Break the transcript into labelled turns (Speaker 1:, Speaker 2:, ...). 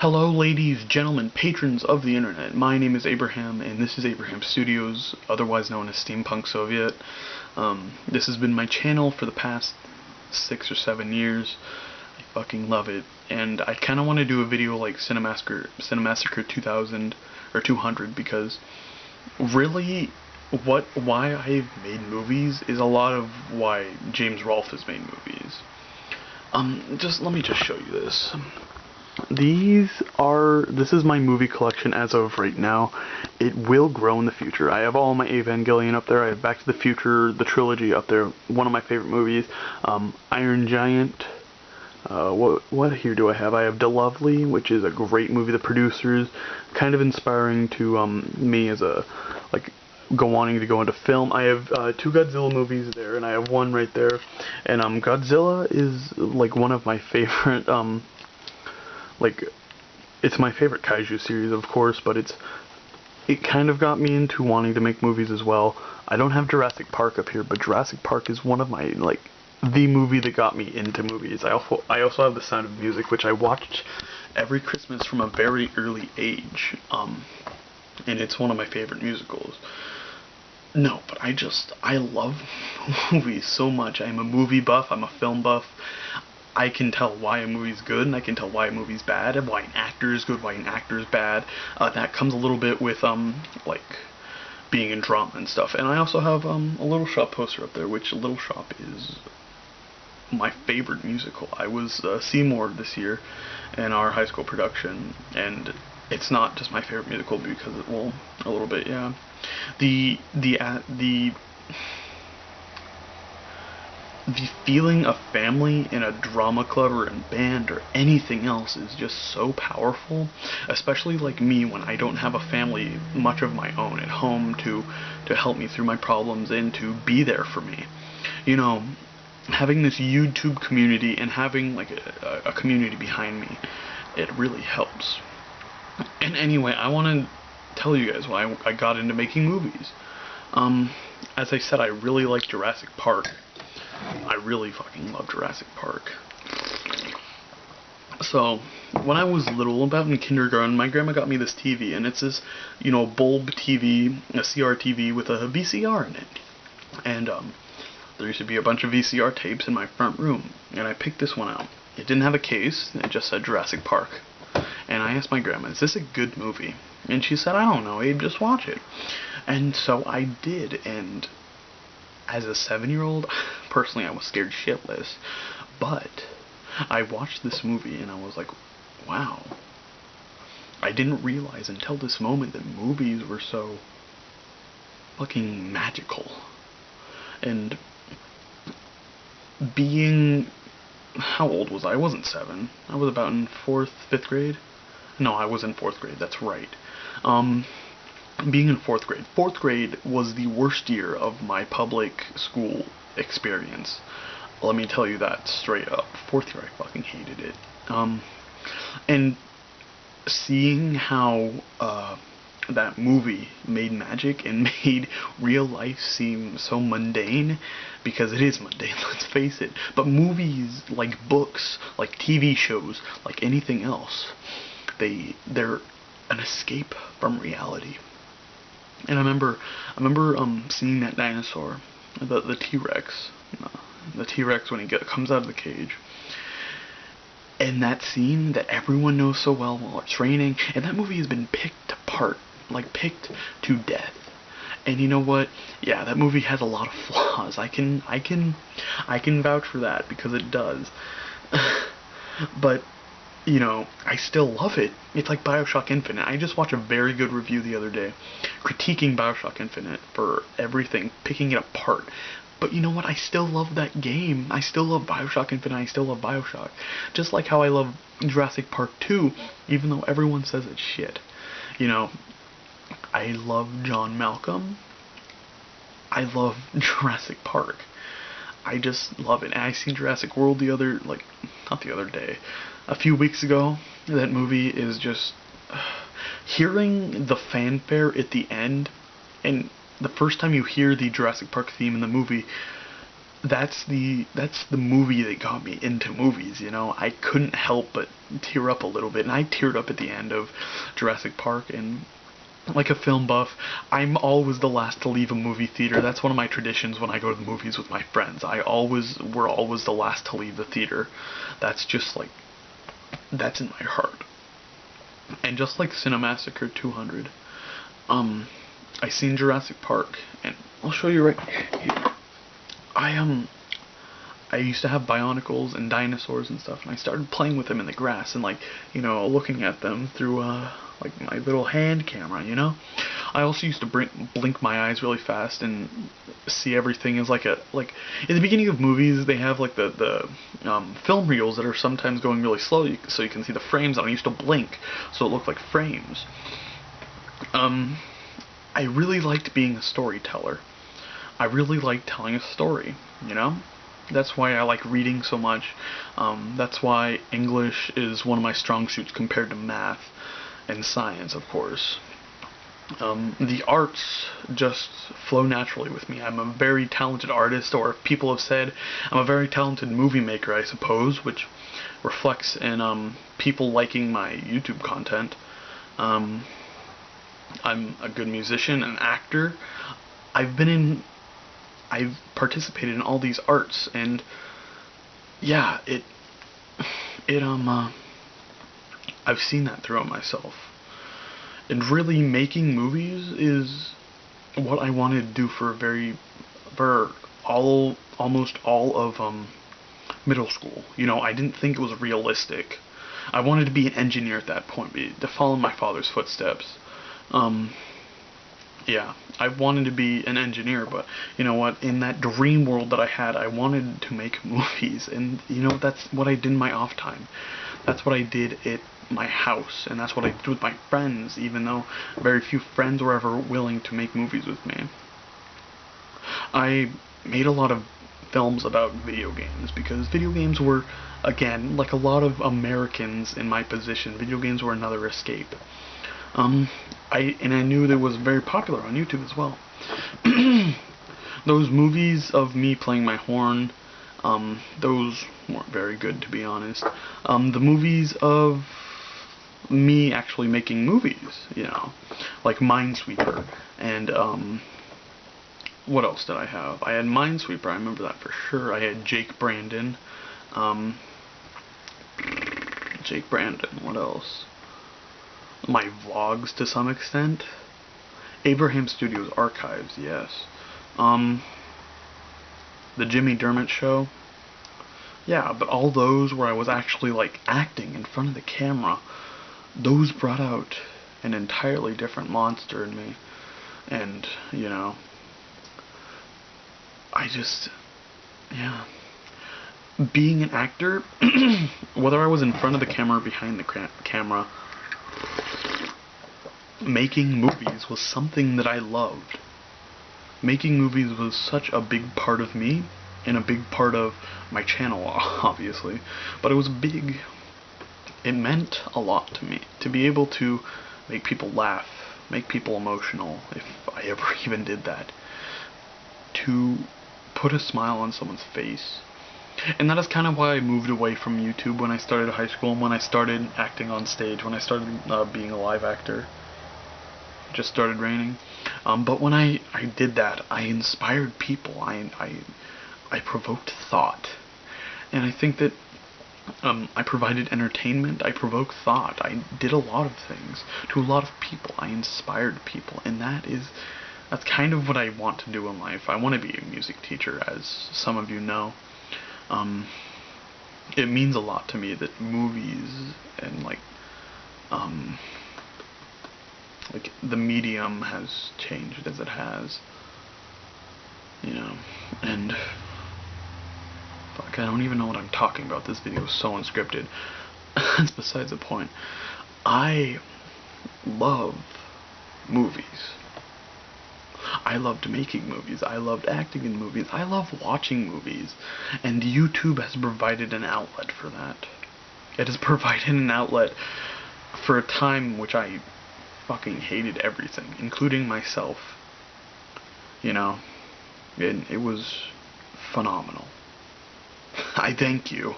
Speaker 1: Hello, ladies, gentlemen, patrons of the internet. My name is Abraham, and this is Abraham Studios, otherwise known as Steampunk Soviet. This has been my channel for the past 6 or 7 years. I fucking love it, and I kind of want to do a video like Cinemassacare 2000 or 200 because really, why I've made movies is a lot of why James Rolfe has made movies. Let me just show you this. This is my movie collection as of right now. It will grow in the future. I have all my Evangelion up there. I have Back to the Future, the trilogy up there. One of my favorite movies. Iron Giant. What here do I have? I have DeLovely, which is a great movie. The producers, kind of inspiring to me as a wanting to go into film. I have 2 Godzilla movies there, and I have one right there. And Godzilla is like one of my favorite it's my favorite kaiju series, of course, but it kind of got me into wanting to make movies as well. I don't have Jurassic Park up here, but Jurassic Park is one of my, the movie that got me into movies. I also have The Sound of Music, which I watched every Christmas from a very early age, and it's one of my favorite musicals. No, but I love movies so much. I'm a movie buff, I'm a film buff. I can tell why a movie's good, and I can tell why a movie's bad, and why an actor is good, why an actor is bad. That comes a little bit with, being in drama and stuff. And I also have, a Little Shop poster up there, which Little Shop is my favorite musical. I was, Seymour this year in our high school production, and it's not just my favorite musical because a little bit, yeah. The feeling of family in a drama club or in band or anything else is just so powerful, especially like me when I don't have a family much of my own at home to help me through my problems and to be there for me. You know, having this YouTube community and having a community behind me, it really helps. And anyway, I want to tell you guys why I got into making movies. As I said, I really like Jurassic Park. I really fucking love Jurassic Park. So, when I was little, about in kindergarten, my grandma got me this TV, and it's this, bulb TV, a CRTV with a VCR in it. And, there used to be a bunch of VCR tapes in my front room, and I picked this one out. It didn't have a case, it just said Jurassic Park. And I asked my grandma, is this a good movie? And she said, I don't know, Abe, just watch it. And so I did, and as a 7-year-old, personally, I was scared shitless. But I watched this movie and I was like, wow. I didn't realize until this moment that movies were so fucking magical. And how old was I? I wasn't 7. I was about in 4th, 5th grade. No, I was in 4th grade, that's right. Being in 4th grade. 4th grade was the worst year of my public school experience. Let me tell you that straight up. 4th year, I fucking hated it. And seeing how that movie made magic and made real life seem so mundane, because it is mundane, let's face it. But movies, like books, like TV shows, like anything else, they're an escape from reality. And I remember seeing that dinosaur, the T-Rex, the T-Rex when he comes out of the cage, and that scene that everyone knows so well while it's raining, and that movie has been picked apart, picked to death. And you know what? Yeah, that movie has a lot of flaws. I can vouch for that because it does. But I still love it. It's like BioShock Infinite. I just watched a very good review the other day critiquing BioShock Infinite for everything, picking it apart. But you know what? I still love that game. I still love BioShock Infinite. I still love BioShock. Just like how I love Jurassic Park 2, even though everyone says it's shit. I love John Malcolm. I love Jurassic Park. I just love it. And I seen Jurassic World not the other day, a few weeks ago. That movie is just hearing the fanfare at the end, and the first time you hear the Jurassic Park theme in the movie, that's the movie that got me into movies, you know. I couldn't help but tear up a little bit, and I teared up at the end of Jurassic Park. And like a film buff, I'm always the last to leave a movie theater. That's one of my traditions when I go to the movies with my friends. We're always the last to leave the theater. That's just like, that's in my heart. And just like Cinemassacare 200, I seen Jurassic Park, and I'll show you right here. I used to have Bionicles and dinosaurs and stuff, and I started playing with them in the grass and, like, you know, looking at them through like my little hand camera, you know. I also used to blink my eyes really fast and see everything as like in the beginning of movies they have like the film reels that are sometimes going really slow, so you can see the frames. And I used to blink so it looked like frames. I really liked being a storyteller. I really liked telling a story, you know? That's why I like reading so much. That's why English is one of my strong suits compared to math and science, of course. The arts just flow naturally with me. I'm a very talented artist, or people have said I'm a very talented movie maker, I suppose, which reflects in people liking my YouTube content. I'm a good musician, an actor. I've participated in all these arts, and yeah, I've seen that throughout myself. And really, making movies is what I wanted to do for almost all of middle school. You know, I didn't think it was realistic. I wanted to be an engineer at that point, to follow my father's footsteps. Yeah, I wanted to be an engineer, but you know what? In that dream world that I had, I wanted to make movies, and you know, that's what I did in my off time. That's what I did at my house, and that's what I did with my friends, even though very few friends were ever willing to make movies with me. I made a lot of films about video games because video games were, again, like a lot of Americans in my position, video games were another escape. I knew that it was very popular on YouTube as well. Those movies of me playing my horn, those weren't very good, to be honest. The movies of me actually making movies, you know, like Minesweeper, and what else did I have? I had Minesweeper, I remember that for sure. I had Jake Brandon, what else? My vlogs to some extent. Abraham Studios Archives, yes. The Jimmy Dermott Show. Yeah, but all those where I was actually like acting in front of the camera, those brought out an entirely different monster in me. And, you know, yeah. Being an actor, whether I was in front of the camera or behind the camera, making movies was something that I loved. Making movies was such a big part of me, and a big part of my channel, obviously. But it meant a lot to me to be able to make people laugh, make people emotional, if I ever even did that. To put a smile on someone's face. And that is kind of why I moved away from YouTube when I started high school, and when I started acting on stage, when I started being a live actor. It just started raining. But when I did that, I inspired people. I provoked thought. And I think that I provided entertainment, I provoked thought, I did a lot of things to a lot of people. I inspired people, and that's kind of what I want to do in life. I want to be a music teacher, as some of you know. It means a lot to me that movies and like the medium has changed as it has, you know. And fuck, I don't even know what I'm talking about. This video is so unscripted. That's besides the point. I love movies. I loved making movies. I loved acting in movies. I love watching movies. And YouTube has provided an outlet for that. It has provided an outlet for a time which I fucking hated everything, including myself. You know? And it was phenomenal. I thank you.